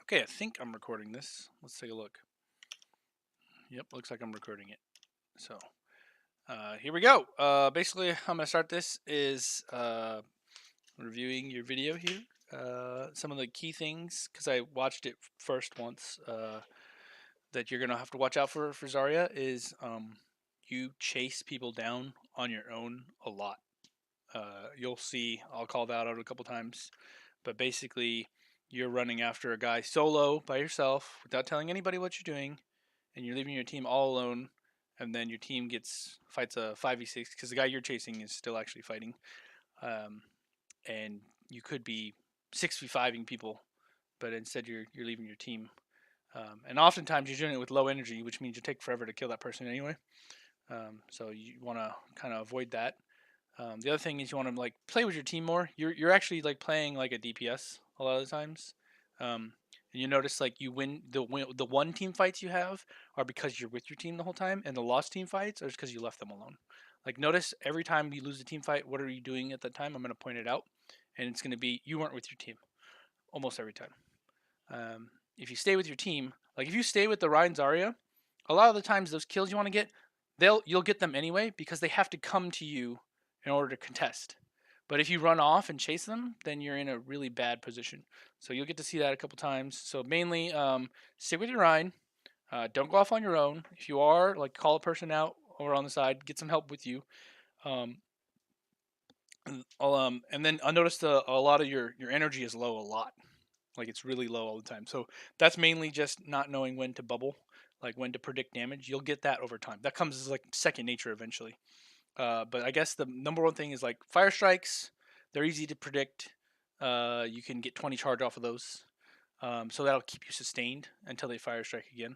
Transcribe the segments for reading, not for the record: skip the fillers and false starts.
Okay, I think I'm recording this. Let's take a look. Yep, looks like I'm recording it. So, here we go. Basically, how I'm going to start this is reviewing your video here. Some of the key things, because I watched it first once, that you're going to have to watch out for Zarya is you chase people down on your own a lot. You'll see, I'll call that out a couple times, but basically, you're running after a guy solo by yourself without telling anybody what you're doing, and you're leaving your team all alone, and then your team fights a 5v6 because the guy you're chasing is still actually fighting, and you could be 6v5ing people, but instead you're leaving your team, and oftentimes you're doing it with low energy, which means you take forever to kill that person anyway. So you want to kind of avoid that. The other thing is you want to like play with your team more. You're actually like playing like a DPS a lot of the times, and you notice like you win the one team fights you have are because you're with your team the whole time, and the lost team fights are just because you left them alone. Like notice every time we lose a team fight, what are you doing at that time? I'm gonna point it out, and it's gonna be you weren't with your team, almost every time. If you stay with your team, like if you stay with the Ryan Zarya, a lot of the times those kills you want to get, you'll get them anyway because they have to come to you in order to contest. But if you run off and chase them, then you're in a really bad position. So you'll get to see that a couple times. So mainly, stick with your Ryan. Don't go off on your own. If you are, like, call a person out over on the side. Get some help with you. Um, and then I noticed a lot of your energy is low a lot. Like it's really low all the time. So that's mainly just not knowing when to bubble, like when to predict damage. You'll get that over time. That comes as like second nature eventually. But I guess the number one thing is like fire strikes. They're easy to predict. You can get 20 charge off of those. So that'll keep you sustained until they fire strike again.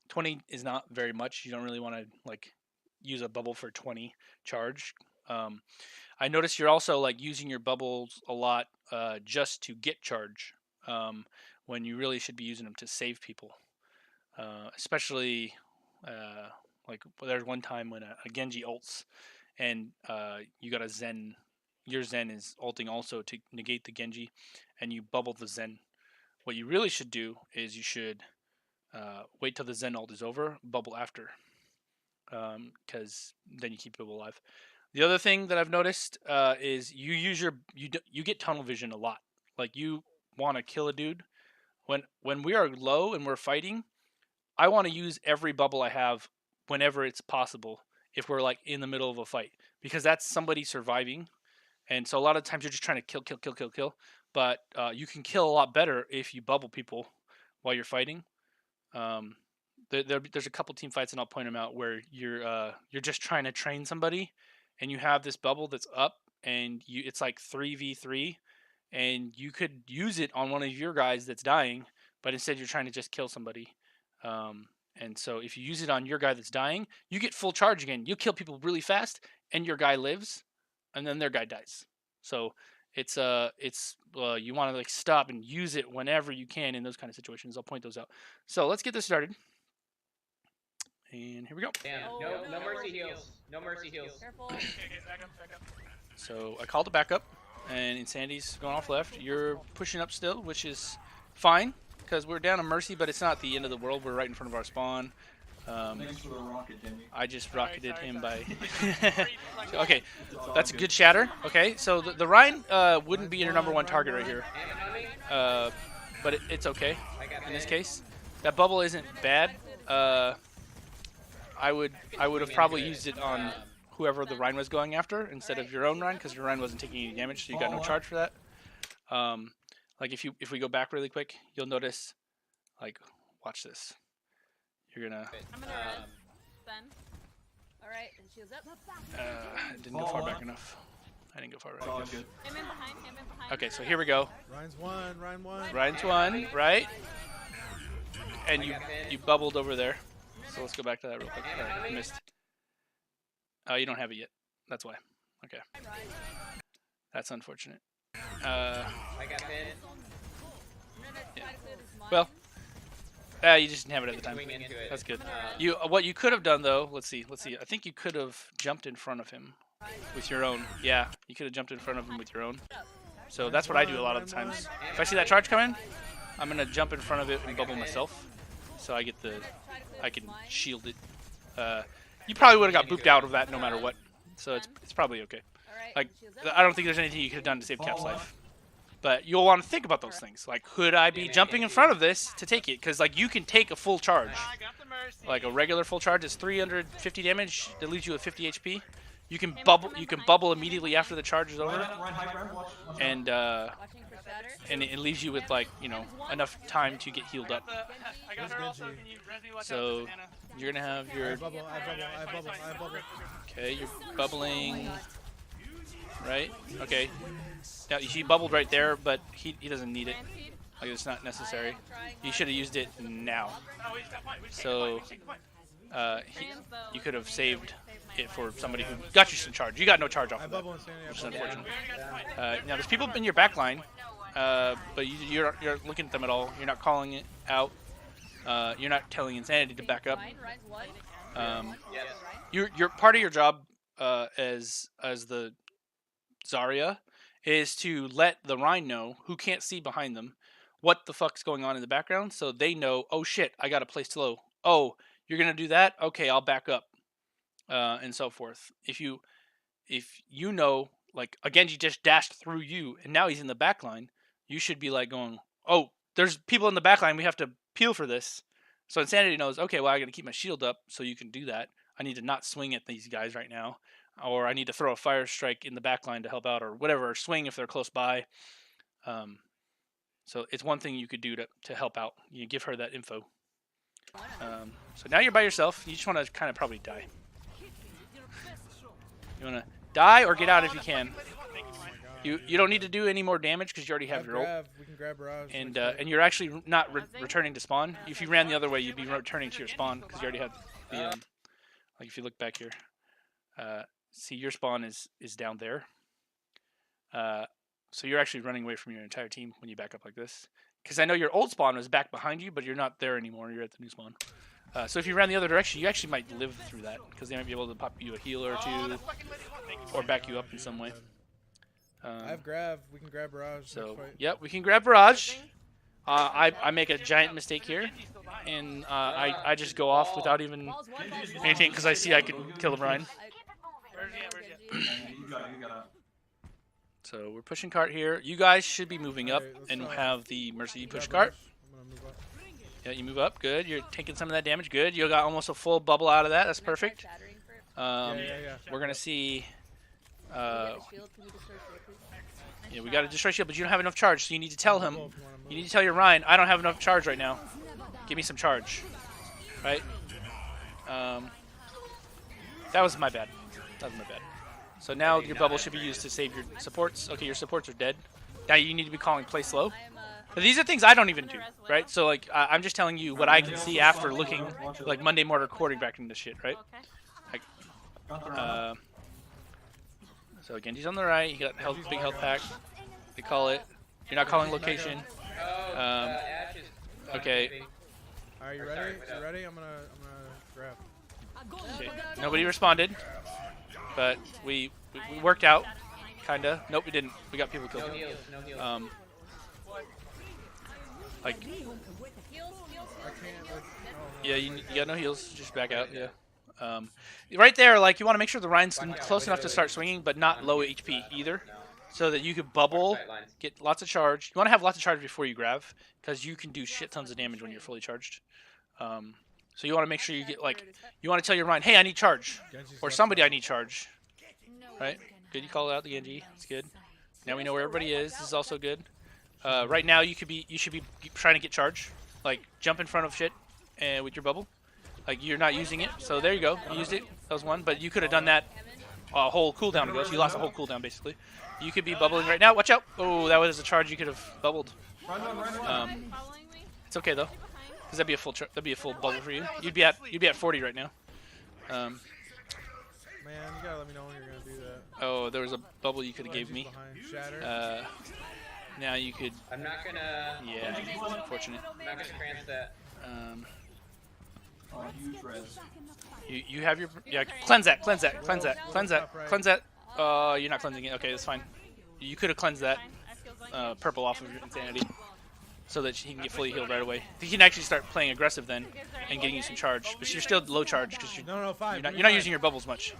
20 is not very much. You don't really want to like use a bubble for 20 charge. I noticed you're also like using your bubbles a lot just to get charge when you really should be using them to save people. Especially like there's one time when a Genji ults and you got a Zen. Your Zen is ulting also to negate the Genji, and you bubble the Zen. What you really should do is you should wait till the Zen ult is over, bubble after, because then you keep people alive. The other thing that I've noticed is you get tunnel vision a lot. Like you want to kill a dude when we are low and we're fighting. I want to use every bubble I have whenever it's possible if we're like in the middle of a fight because that's somebody surviving. And so a lot of times you're just trying to kill. But you can kill a lot better if you bubble people while you're fighting. There's a couple team fights, and I'll point them out where you're just trying to train somebody, and you have this bubble that's up, and it's like 3v3, and you could use it on one of your guys that's dying, but instead you're trying to just kill somebody. And so if you use it on your guy that's dying, you get full charge again. You kill people really fast, and your guy lives, and then their guy dies. So it's you want to like stop and use it whenever you can in those kind of situations. I'll point those out. So let's get this started. And here we go. Damn. No mercy heals. No mercy heals. Careful. Back up. So I called the backup, and Insandy's going off left. You're pushing up still, which is fine because we're down a mercy, but it's not the end of the world. We're right in front of our spawn. Thanks for the rocket, Jimmy. I just rocketed him by. Okay, that's a good shatter. Okay, so the Rhine wouldn't be your number one target right here, but it's okay in this case. That bubble isn't bad. I would have probably used it on whoever the Rhine was going after instead of your own Rhine because your Rhine wasn't taking any damage, so you got no charge for that. Like if we go back really quick, you'll notice, like, watch this. You're gonna. I'm gonna res then. Alright, and shields up. I didn't go far back enough. I didn't go far back enough. Him in behind. Okay, so here we go. Ryan's one. Ryan's one, right? And you bubbled over there. So let's go back to that real quick. I missed. Oh, you don't have it yet. That's why. Okay. That's unfortunate. I got pinned. Yeah. Well, you just didn't have it at the time. That's good. What you could have done though, let's see. I think you could have jumped in front of him with your own. Yeah, you could have jumped in front of him with your own. So that's what I do a lot of the times. If I see that charge coming, I'm gonna jump in front of it and bubble myself, so I get the, I can shield it. You probably would have got booped out of that no matter what, so it's probably okay. Like, I don't think there's anything you could have done to save Cap's life. But you'll want to think about those things. Like, could I be jumping in front of this to take it? Because, like, you can take a full charge. Like, a regular full charge is 350 damage. That leaves you with 50 HP. You can bubble immediately after the charge is over. And it leaves you with, like, you know, enough time to get healed up. So, you're going to have your... I bubble. Okay, you're bubbling... Right? Okay. Now, he bubbled right there, but he doesn't need it. Like, it's not necessary. You should have used it now. So, you could have saved it for somebody who got you some charge. You got no charge off of that, which is unfortunate. Now, there's people in your back line, but you're looking at them at all. You're not calling it out. You're not telling Insanity to back up. Your part of your job as the Zarya is to let the Rhine know, who can't see behind them, what the fuck's going on in the background, so they know, oh shit, I gotta play slow. Oh, you're gonna do that? Okay, I'll back up, and so forth. If you know, like, a Genji just dashed through you, and now he's in the back line, you should be like going, oh, there's people in the back line, we have to peel for this. So Insanity knows, okay, well, I gotta keep my shield up so you can do that. I need to not swing at these guys right now. Or I need to throw a fire strike in the back line to help out, or whatever, or swing if they're close by. So it's one thing you could do to help out. You give her that info. So now you're by yourself. You just want to kind of probably die. You want to die or get out if you can. You don't need to do any more damage because you already have your ult. We can grab Barrage. And you're actually not returning to spawn. If you ran the other way, you'd be returning to your spawn because you already have the like if you look back here. See, your spawn is down there. So you're actually running away from your entire team when you back up like this. Because I know your old spawn was back behind you, but you're not there anymore. You're at the new spawn. So if you ran the other direction, you actually might live through that. Because they might be able to pop you a heal or two. Or back you up in some way. I have Grav. We can grab Barrage. So, yep, we can grab Barrage. I make a giant mistake here. And I just go off without even anything. Because I see I can kill the Rhine. So we're pushing cart here. You guys should be moving up and have the Mercy push cart. Yeah, you move up. Good. You're taking some of that damage. Good. You got almost a full bubble out of that. That's perfect. We're gonna see. Yeah, we got to destroy shield, but you don't have enough charge, so you need to tell him. You need to tell your Rhine, I don't have enough charge right now. Give me some charge. Right? That was my bad. That was my bad. So now your bubble should be used to save your supports. Okay, your supports are dead. Now you need to be calling play slow. But these are things I don't even do, right? So like I'm just telling you what I can see after looking like Monday Mortar quarterbacking this shit, right? Like, so Genji's on the right. He got big health pack. They call it. You're not calling location. Okay. Are you ready? You ready? I'm gonna grab. Okay. Nobody responded, but we worked out, kinda. Nope, we didn't. We got people killed. Like, yeah, you got no heals. Just back out. Yeah. Right there, like you want to make sure the Rhine's close enough to start swinging, but not low HP either, so that you could bubble, get lots of charge. You want to have lots of charge before you grab, because you can do shit tons of damage when you're fully charged. So you want to make sure you get like, you want to tell your Rhine, hey, I need charge, or somebody, I need charge. Right? Good. You call out the Genji. It's good. Now we know where everybody is. This is also good. Right now you should be trying to get charge, like jump in front of shit, and with your bubble. Like, you're not using it, so there you go. You used it. That was one, but you could have done that a whole cooldown ago. So you lost a whole cooldown, basically. You could be bubbling right now. Watch out. Oh, that was a charge you could have bubbled. It's okay, though, because that'd be a full bubble for you. You'd be at 40 right now. Man, you gotta let me know when you're gonna do that. Oh, there was a bubble you could have gave me. Now you could... I'm not gonna... Yeah, it's unfortunate. I'm not gonna trans that. You have your... Yeah, cleanse that. You're not cleansing it. Okay, that's fine. You could have cleansed that purple off of your Insanity. so that he can get fully healed right away. He can actually start playing aggressive then and getting you some charge, but you're still low charge because No, 5. you're not using your bubbles much.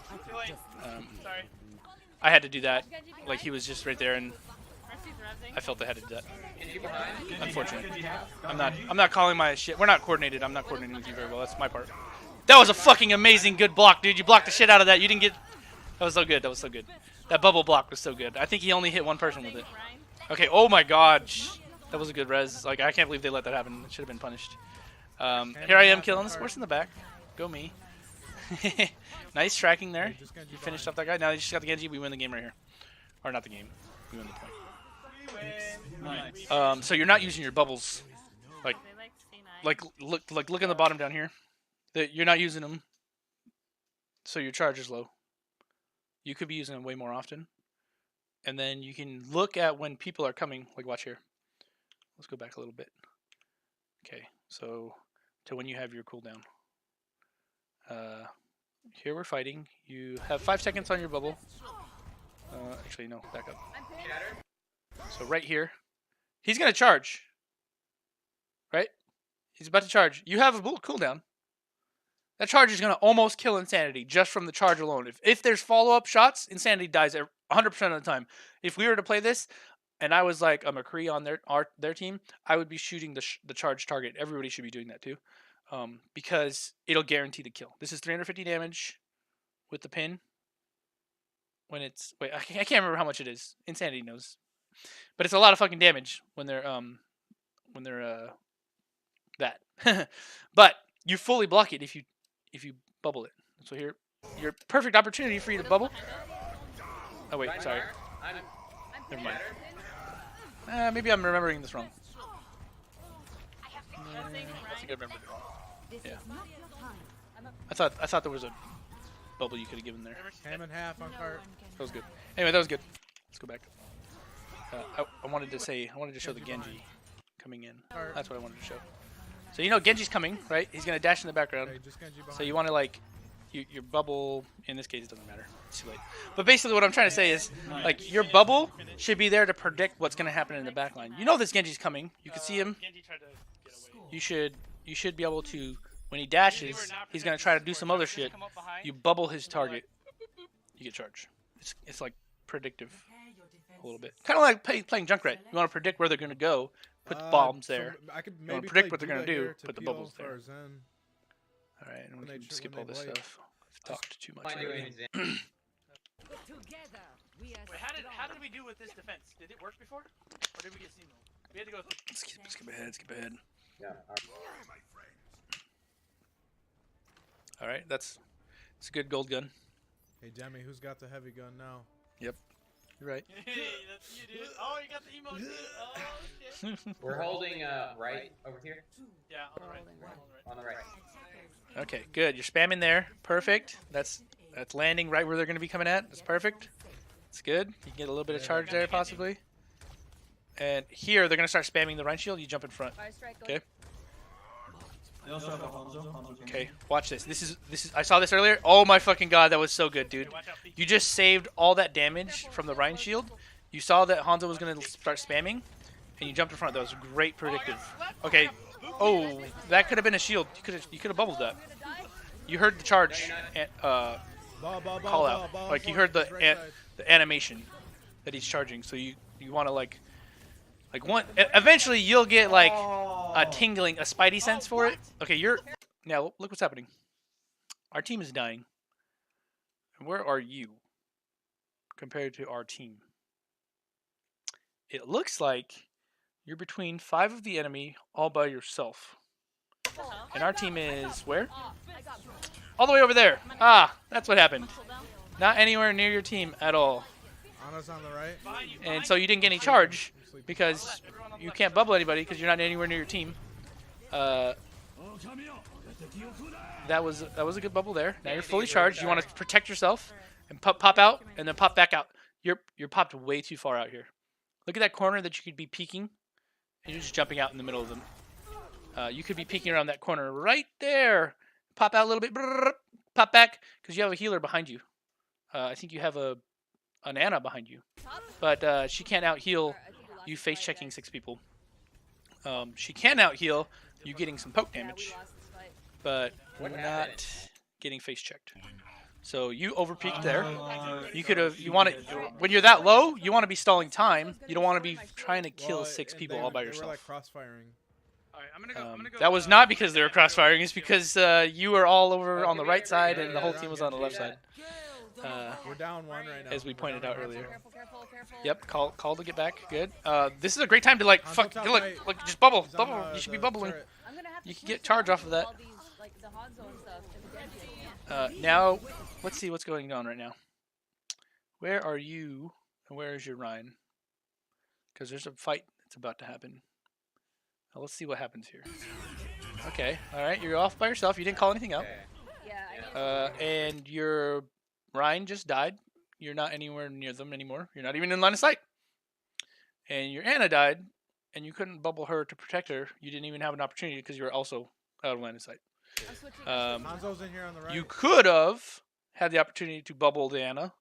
Sorry. I had to do that. Like he was just right there, and Mercy's rezzing. I felt I had to do that. Genji behind. Unfortunately, I'm not calling my shit. We're not coordinated. I'm not coordinating with you very well. That's my part. That was a fucking amazing good block, dude. You blocked the shit out of that. You didn't get. That was so good. That was so good. That bubble block was so good. I think he only hit one person with it. Okay. Oh my god. That was a good res. Like I can't believe they let that happen. It should have been punished. Here I am killing this horse in the back. Go me. Nice tracking there. You finished off that guy. Now you just got the Genji. We win the game right here. Or not the game. We win the point. So you're not using your bubbles. Like look in the bottom down here. You're not using them. So your charge is low. You could be using them way more often. And then you can look at when people are coming. Like watch here. Let's go back a little bit. Okay, so to when you have your cooldown. Here we're fighting. You have 5 seconds on your bubble. Actually, no, back up. So right here, he's gonna charge. Right? He's about to charge. You have a cooldown. That charge is gonna almost kill Insanity just from the charge alone. If there's follow-up shots, Insanity dies 100% of the time. If we were to play this, and I was like a McCree on their team, I would be shooting the charge target. Everybody should be doing that too, because it'll guarantee the kill. This is 350 damage with the pin. When it's I can't remember how much it is. Insanity knows, but it's a lot of fucking damage when they're that. But you fully block it if you bubble it. So here, your perfect opportunity for you to bubble. Oh wait, sorry. Never mind. Maybe I'm remembering this wrong. I think I remembered it wrong. Yeah. I thought there was a bubble you could have given there. Ham and half on cart. That was good. Anyway, that was good. Let's go back. I wanted to show the Genji coming in. That's what I wanted to show. So you know Genji's coming, right? He's gonna dash in the background. So you want to like, your bubble. In this case, it doesn't matter. It's too late. But basically, what I'm trying to say is, like, your bubble should be there to predict what's gonna happen in the backline. You know this Genji's coming. You can see him. You should be able to, when he dashes, he's gonna try to do some other shit. You bubble his target. You get charged. It's like predictive a little bit. Kind of like playing Junkrat. You want to predict where they're gonna go. Put the bombs there. I could You want maybe to predict play what they're gonna Duda do. here to Put the peel bubbles for there. Zen. All right, and we When can they- skip when all they this blade. stuff. I've talked too much Find already. you in Zen. Together, we are Wait, how did we do with this defense? Did it work before, or did we get steamrolled? We had to go. Skip ahead. Skip ahead. Yeah. All right, it's a good gold gun. Hey Demi, who's got the heavy gun now? Yep, you're right. Hey, that's you, dude. Oh, you got the emoji. Oh, shit. We're holding right over here. Yeah, on the right. On the right. Okay, good. You're spamming there. Perfect. That's landing right where they're going to be coming at. That's perfect. It's good. You can get a little bit of charge there, possibly. And here, they're going to start spamming the Rhine Shield. You jump in front. Fire strike, Okay. They also have Hanzo. Okay, watch this. This is. I saw this earlier. Oh my fucking god, that was so good, dude. You just saved all that damage from the Rhine Shield. You saw that Hanzo was going to start spamming, and you jumped in front. That was great predictive. Okay. Oh, that could have been a shield. You could have bubbled that. You heard the charge call out. Like you heard the animation that he's charging. So you want to like eventually you'll get like a tingling, a spidey sense for it. Okay, now look what's happening. Our team is dying. And where are you compared to our team? It looks like you're between 5 of the enemy all by yourself. And our team is where? All the way over there. Ah, that's what happened. Not anywhere near your team at all. Anna's on the right. And so you didn't get any charge because you can't bubble anybody because you're not anywhere near your team. That was a good bubble there. Now you're fully charged. You want to protect yourself and pop out and then pop back out. You're popped way too far out here. Look at that corner that you could be peeking. And you're just jumping out in the middle of them. You could be peeking around that corner right there. Pop out a little bit. Brrr, pop back because you have a healer behind you. I think you have an Anna behind you. But she can't out heal you face checking 6 people. She can out heal you getting some poke Yeah, we damage, lost this fight. but What not happened? getting face checked. So you overpeaked there. You could so have. she You want gets to shot. when you're that low. You want to be stalling time. You don't want to be trying to kill Well, 6 and people they, all by they yourself. were like crossfiring. Alright, I'm gonna go. That was not because they were crossfiring. It's because you were all over Oh, on the give me right a side break. and the whole Yeah, team was yeah, on the yeah. left side. We're down one right now. As we We're pointed down out one. earlier. Careful. Yep, call to get back. Good. This is a great time to like Hanzo's fuck. top Look, right. look, just bubble. He's on, You should be the bubbling. turret. I'm gonna have to You can switch get charge to off of that. all these, like the Hanzo and stuff, and the Genji. I can't. Now, let's see what's going on right now. Where are you, and where is your Ryan? Because there's a fight that's about to happen. Now, let's see what happens here. Okay, all right, you're off by yourself. You didn't call anything out. Okay. Yeah, I need And your Ryan just died. You're not anywhere near them anymore. You're not even in line of sight. And your Anna died, and you couldn't bubble her to protect her. You didn't even have an opportunity because you were also out of line of sight. I'm switching. Hanzo's in here on the right. You could have had the opportunity to bubble the Anna,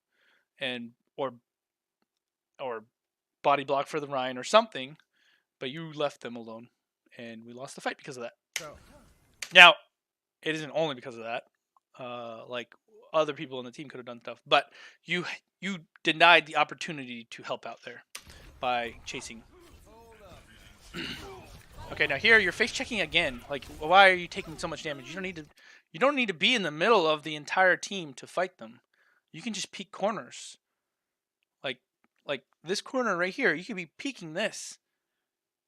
and or body block for the Ryan or something, but you left them alone, and we lost the fight because of that. So, Now, it isn't only because of that. Like other people on the team could have done stuff, but you denied the opportunity to help out there by chasing. Okay, now here you're face checking again. Like, why are you taking so much damage? You don't need to be in the middle of the entire team to fight them. You can just peek corners. Like this corner right here, you could be peeking this,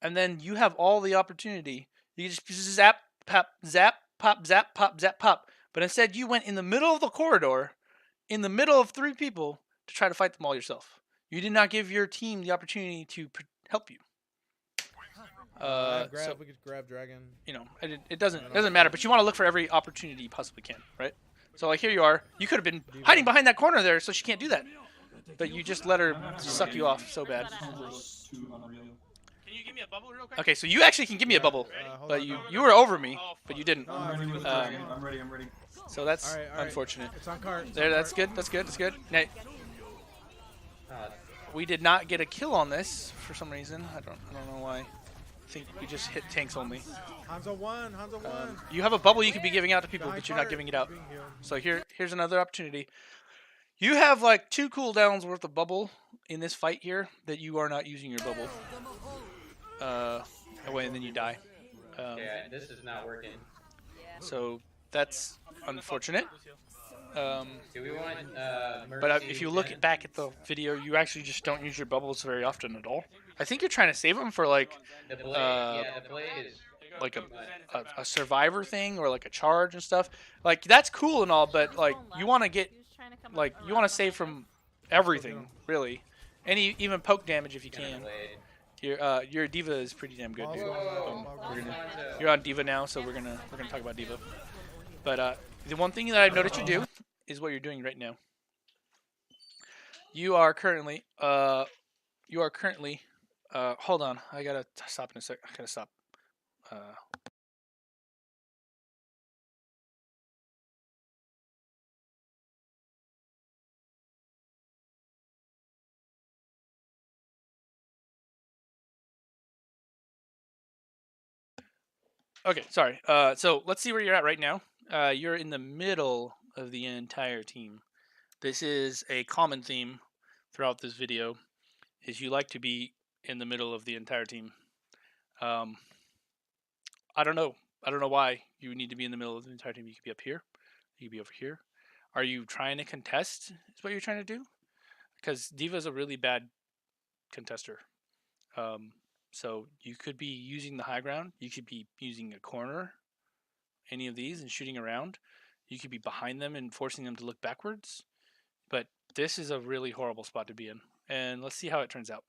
and then you have all the opportunity. You can just zap, pop, zap, pop, zap, pop, zap, pop. But instead, you went in the middle of the corridor, in the middle of 3 people, to try to fight them all yourself. You did not give your team the opportunity to help you. So, we could grab Dragon. you know, it doesn't matter. But you want to look for every opportunity you possibly can, right? So like here you are. You could have been hiding behind that corner there, so she can't do that. But you just let her suck you off so bad. Hanzo's too unreal. Can you give me a bubble real quick? Okay, so you actually can give me a bubble, Hold but on, you were over me, but you didn't. I'm ready with Dragon. I'm ready. So that's All right. unfortunate. It's on cart. There, that's good. That's good. Now, we did not get a kill on this for some reason. I don't know why. I think we just hit tanks only. Hanzo won. Hanzo won. You have a bubble you could be giving out to people, Behind but you're not cart. giving it out. Being healed. So here's another opportunity. You have like 2 cooldowns worth of bubble in this fight here that you are not using your bubble. Away and then you die. Yeah, this is not working. So that's unfortunate. Do we want But if you look back at the video, you actually just don't use your bubbles very often at all. I think you're trying to save them for like the blade, yeah, the blade is like a survivor thing or like a charge and stuff. Like that's cool and all, but like you want to get like you want to save from everything really, even poke damage if you can. Your diva is pretty damn good, dude. You're on diva now, so we're gonna talk about diva. But the one thing that I've noticed you do is what you're doing right now. You are currently hold on, I gotta stop in a sec. I gotta stop. Okay, sorry. So let's see where you're at right now. You're in the middle of the entire team. This is a common theme throughout this video, is you like to be in the middle of the entire team. I don't know why you need to be in the middle of the entire team. You could be up here. You could be over here. Are you trying to contest? Is what you're trying to do? Because Diva's a really bad contester. So you could be using the high ground. You could be using a corner, any of these, and shooting around. You could be behind them and forcing them to look backwards. But this is a really horrible spot to be in. And let's see how it turns out.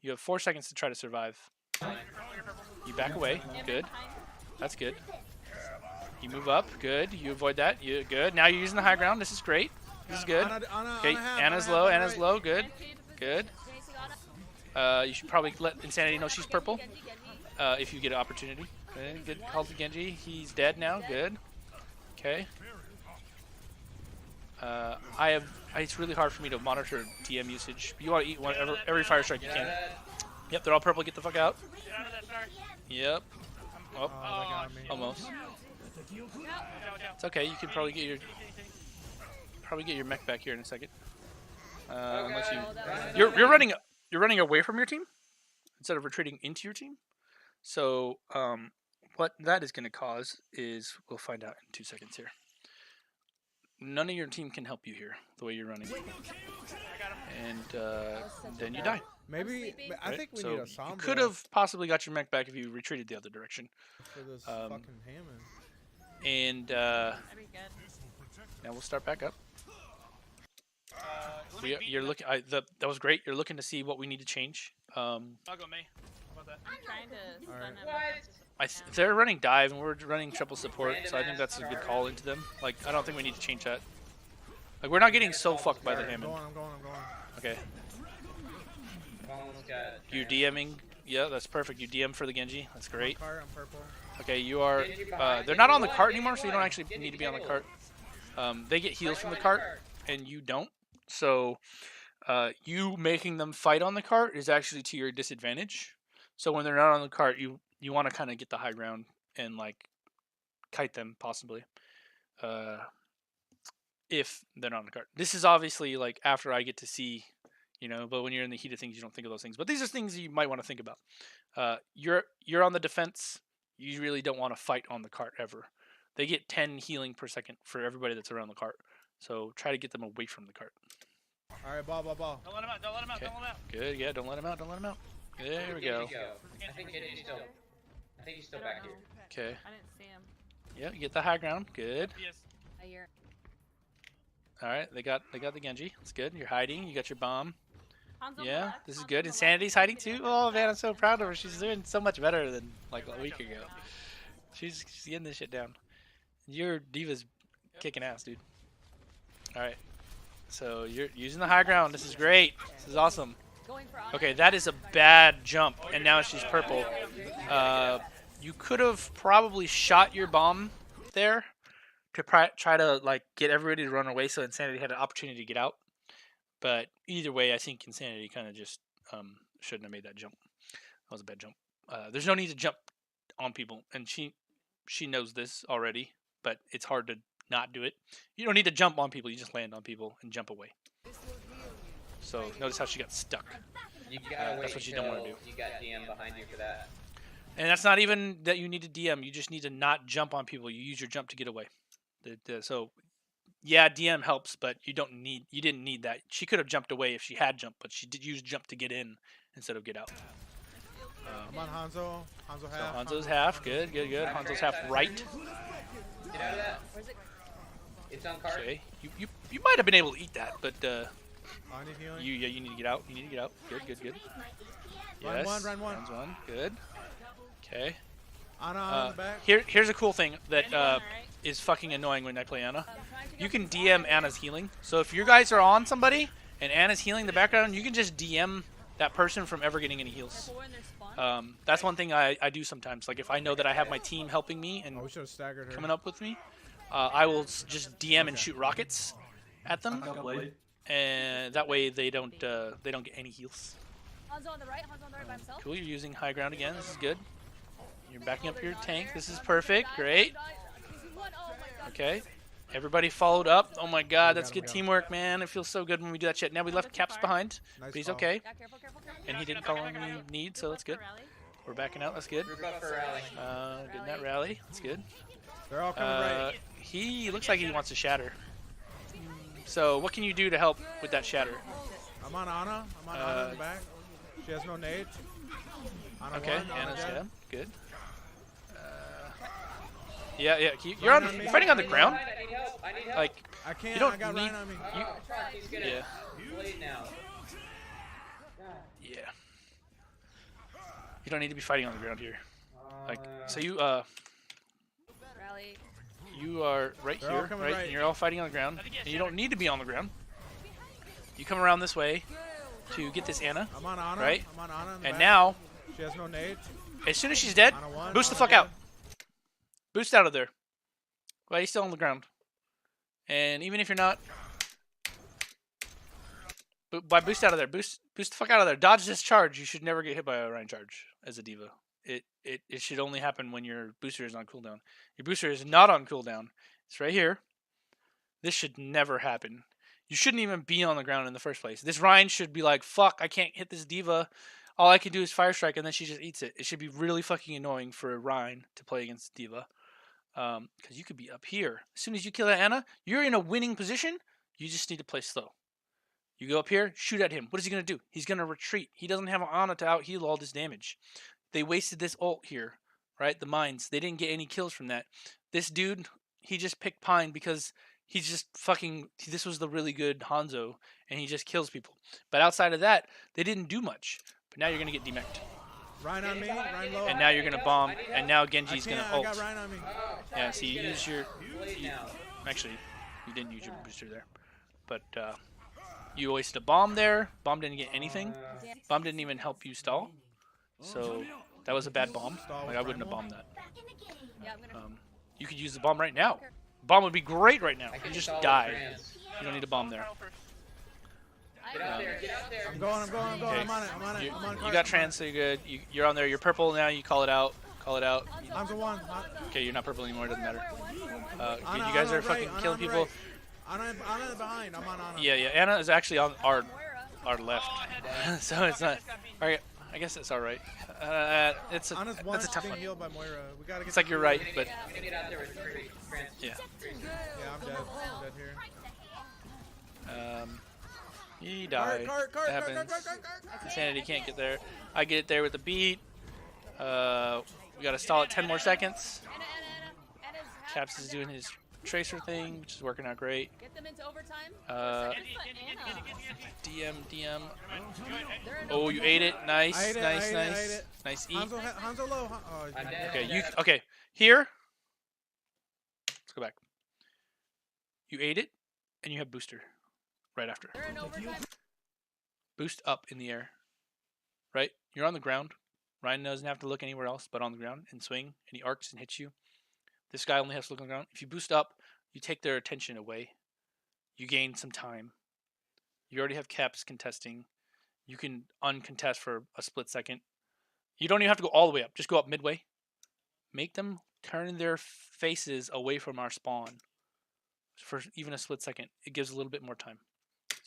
You have 4 seconds to try to survive. You back away. Good. That's good. You move up. Good. You avoid that. You good. Now you're using the high ground. This is great. This is good. Okay. Anna's low. Anna's low. Good. Good. You should probably let Insanity know she's purple if you get an opportunity. Okay, good call to Genji. He's dead now. Good. Okay. It's really hard for me to monitor DM usage. You want to eat every fire strike you can. Yep, they're all purple. Get the fuck out. Get out of that start. Yep. Oh, they got me. Almost. It's okay. You can probably get your mech back here in a second. Unless you're running away from your team instead of retreating into your team. So what that is going to cause is we'll find out in 2 seconds here. None of your team can help you here the way you're running, and then you die. Maybe I think we need a Sombra You could have possibly got your mech back if you retreated the other direction. for this fucking Hammond. And That'd be good. now we'll start back up. Let me beat You're them. looking. That was great. You're looking to see what we need to change. I'll go May. How about that? I'm trying to stun him. What? They're running dive and we're running triple support, so I think that's a good call into them. Like, I don't think we need to change that. Like, we're not getting so fucked by the I'm Hammond. going. Okay. Almost got You're DMing. Yeah, that's perfect. You DM for the Genji. That's great. I'm purple. Okay, you are. They're not on the cart anymore, so you don't actually need to be on the cart. They get heals from the cart, and you don't. So, you making them fight on the cart is actually to your disadvantage. So when they're not on the cart, you want to kind of get the high ground and like kite them possibly. If they're not on the cart. This is obviously like after I get to see, you know, but when you're in the heat of things, you don't think of those things. But these are things you might want to think about. You're on the defense. You really don't want to fight on the cart ever. They get 10 healing per second for everybody that's around the cart. So try to get them away from the cart. All right, ball. Don't let him out. Don't let him out. Okay. Don't let him out. Good, yeah, don't let him out, don't let him out. There we go. I think he's still back here. Okay. I didn't see him. Yeah, you get the high ground. Good. Yes. I hear. Alright, they got the Genji. That's good. You're hiding. You got your bomb. Han's on the Yeah, left, this is Han's good. on the Insanity's left. hiding too. Oh man, I'm so proud of her. She's doing so much better than like a week ago. She's getting this shit down. Your Diva's kicking ass, dude. Alright. So you're using the high ground. This is great. This is awesome. Going for Ana. Okay, that is a bad jump, and now she's purple. You could have probably shot your bomb there to try to like get everybody to run away, so Insanity had an opportunity to get out. But either way, I think Insanity kind of just shouldn't have made that jump. That was a bad jump. There's no need to jump on people, and she knows this already. But it's hard to not do it. You don't need to jump on people. You just land on people and jump away. So notice how she got stuck. You gotta wait that's what you don't wanna till do. You got DM behind you for that. And that's not even that you need to DM. You just need to not jump on people. You use your jump to get away. So, yeah, DM helps, but you didn't need that. She could have jumped away if she had jumped, but she did use jump to get in instead of get out. I'm on Hanzo. Hanzo half. So Hanzo's half. Good. Hanzo's half right. Get out of that. Where's it? It's on card. Okay. You might have been able to eat that, but I need healing. you need to get out. You need to get out. Good. Run Yes. one, run one. Runs one. Good. Okay. Ana on the back. Here's a cool thing that Alright. is fucking annoying when I play Ana. I'm trying to You go can for DM Anna's healing. So if you guys are on somebody and Anna's healing the background, you can just DM that person from ever getting any heals. Careful when they're spawned. That's one thing I do sometimes. Like if I know that I have my team helping me and Oh, we should have staggered her. coming up with me, I will just DM and shoot rockets at them, I got blade. and that way they don't get any heals. Han's on the right. Han's on the right by himself. Cool, you're using high ground again. This is good. You're backing up your tank. This is perfect. Great. Okay. Everybody followed up. Oh my god, that's good teamwork, man. It feels so good when we do that shit. Now we left Caps behind, but he's okay. Yeah, careful. And he didn't call any need, so that's good. We're backing out. That's good. Group up for rally. Getting that rally. That's good. They're all coming right. He looks like he wants to shatter. So what can you do to help with that shatter? I'm on Ana. I'm on Ana in the back. She has no nade. Ana Okay, one, Ana Anna's dead. dead. Good. Yeah. You're fighting on the ground. I need help. Like, I can't. you don't I got need- Ryan on me. He's gonna yeah. blade now. Yeah. You don't need to be fighting on the ground here. Like, so you Rally. you are right They're all here, coming right? right. And you're all fighting on the ground. And you don't need to be on the ground. You come around this way to get this Anna, I'm on Ana. right? I'm on Ana in the and back. now, She has no nade. as soon as she's dead, Ana one. boost the Ana fuck dead. out. Boost out of there. While he's still on the ground. And even if you're not, boost out of there. Boost the fuck out of there. Dodge this charge. You should never get hit by a Ryan charge as a diva. It should only happen when your booster is on cooldown. Your booster is not on cooldown. It's right here. This should never happen. You shouldn't even be on the ground in the first place. This Ryan should be like, fuck, I can't hit this diva. All I can do is Fire Strike, and then she just eats it. It should be really fucking annoying for a Ryan to play against diva. Because you could be up here. As soon as you kill that Ana, you're in a winning position. You just need to play slow. You go up here, shoot at him. What is he going to do? He's going to retreat. He doesn't have an Ana to out-heal all this damage. They wasted this ult here, right? The mines. They didn't get any kills from that. This dude, he just picked Pine because he's just fucking... This was the really good Hanzo, and he just kills people. But outside of that, they didn't do much. But now you're going to get demeched. Ryan on me, Ryan low. And now you're going to bomb, and now Genji's going to I ult. got Ryan on me. Yeah, so you use your... Actually, you didn't use your booster there. But you wasted a bomb there. Bomb didn't get anything. Bomb didn't even help you stall. So that was a bad bomb. Like, I wouldn't have bombed that. Yeah, I'm gonna. You could use the bomb right now. Bomb would be great right now. You just die. You don't need a bomb there. Get out there, get out there. I'm going. Okay. I'm on it. I'm on You cart. got trans, so you're good. You're on there. You're purple now. You call it out. Call it out. I'm the one. Okay, you're not purple anymore. It doesn't matter. Ana, You guys Ana are fucking right, killing Ana people. Right. Ana behind. I'm on Ana. Yeah. Anna is actually on our left, so it's not. Alright, I guess it's all right. It's a Ana's one that's a tough being one. healed by Moira. We gotta get. It's like you're right, but I'm gonna get out there with trans. yeah. Yeah, I'm dead. I'm dead here. He died. Cart. That happens. Insanity can't get there. I get it there with the beat. We gotta stall it 10 more seconds. Anna's Caps is doing his tracer thing, which is working out great. Get them into overtime. DM. They're in Oh, you ate it. Nice, I ate it, nice, I ate it, nice. I ate it. Nice eat. Hanzo low. Oh, he's I'm dead. dead. Okay, okay. Here. Let's go back. You ate it, and you have booster right after. They're in overtime. Boost up in the air. Right? You're on the ground. Ryan doesn't have to look anywhere else but on the ground and swing, and he arcs and hits you. This guy only has to look on the ground. If you boost up, you take their attention away. You gain some time. You already have Caps contesting. You can uncontest for a split second. You don't even have to go all the way up. Just go up midway. Make them turn their faces away from our spawn for even a split second. It gives a little bit more time.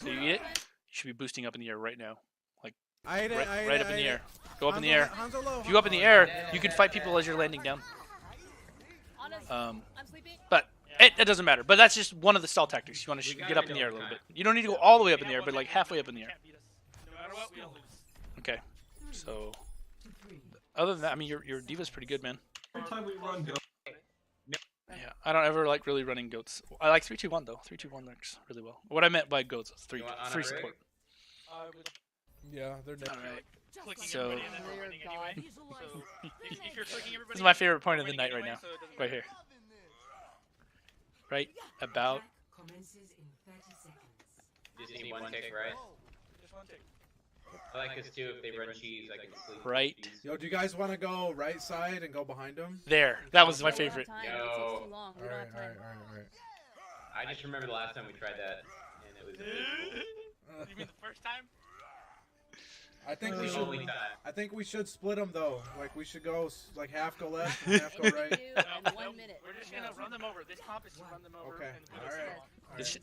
So you eat it. You should be boosting up in the air right now. Like I ate it. right up in the air. Go up in the air. Hanzo low. If you up in the air, you can fight people as you're landing down. I'm sleeping. But it doesn't matter. But that's just one of the stall tactics. You want to get up in the air a little bit. You don't need to go all the way up in the air, but like halfway up in the air. No matter what, we don't lose. Okay. So, other than that, I mean, your diva's pretty good, man. Every time we run, go. Yeah, I don't ever like really running goats. I like 3-2-1 though. 3-2-1 works really well. What I meant by goats is three You want three Ana Rig? support. Yeah, they're dead. All right. Clicking So- everybody and then we're winning anyway. So if you're clicking everybody, This is my favorite point of we're the winning night right anyway, now. so it doesn't Right matter. here. Right about Commences in 30 seconds. Just need one tick, right? Just one tick. I like this too. If they run cheese, I can sleep. with Right. cheese. Yo, do you guys want to go right side and go behind him? there. That was my We don't have favorite. time. Yo. It takes too long. We don't have time. Alright. I just remember the last time we tried that, and it was miserable. You mean the first time? I think we The should. only time. I think we should split them though. Like we should go like half go left and half go right. You in 1 minute. We're just gonna run them over. This comp is to run them over. Okay. And put All us right. along. This,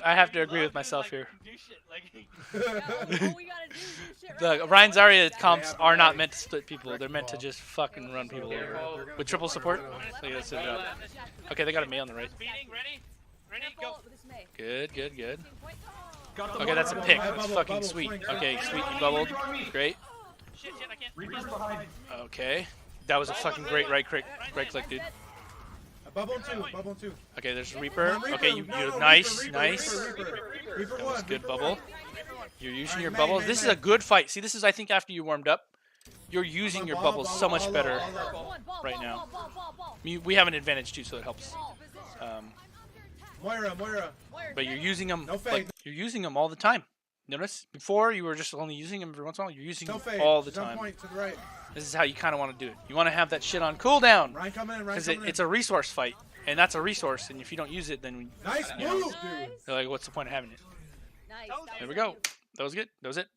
I have to agree Love with myself doing, here. like, new shit, like, Yeah, all we gotta do is do shit The right. Ryan Zarya Yeah. comps have are not right. meant to split people. They're meant to just fucking run people They're over. gonna With triple support? Go Look at this. left. Okay, they got a May on the right. beating, ready? Ready, go. Careful with this May. Good. 15 point. Got the Okay, that's a bubble. pick. Bubble, That's bubble, fucking bubble, sweet. swing. Okay, sweet. You bubbled. Great. Shit, I can't. Reaper's behind. Okay. That was a fucking great right click, dude. Bubble two. Okay, there's Reaper. Reaper, Okay, you no, nice, Reaper, nice. Reaper That was one. good Reaper bubble. one. You're using Alright, your May, bubbles. May, This is May. a good fight. See, this is I think after you warmed up, you're using your Ball, bubbles ball, so much ball, better. ball, ball. right now. We have an advantage too, so it helps. Moira. But you're using them. No fade. Like, you're using them all the time. Notice before you were just only using them every once in a while. You're using No them fade. all the Jump time. point to the right. This is how you kind of want to do it. You want to have that shit on cooldown Ryan coming in. because it's a resource fight, and that's a resource. And if you don't use it, then Nice you know, move, dude. they're like, what's the point of having it? Nice. Nice. Told That you. There was we so go. That was good. That was it.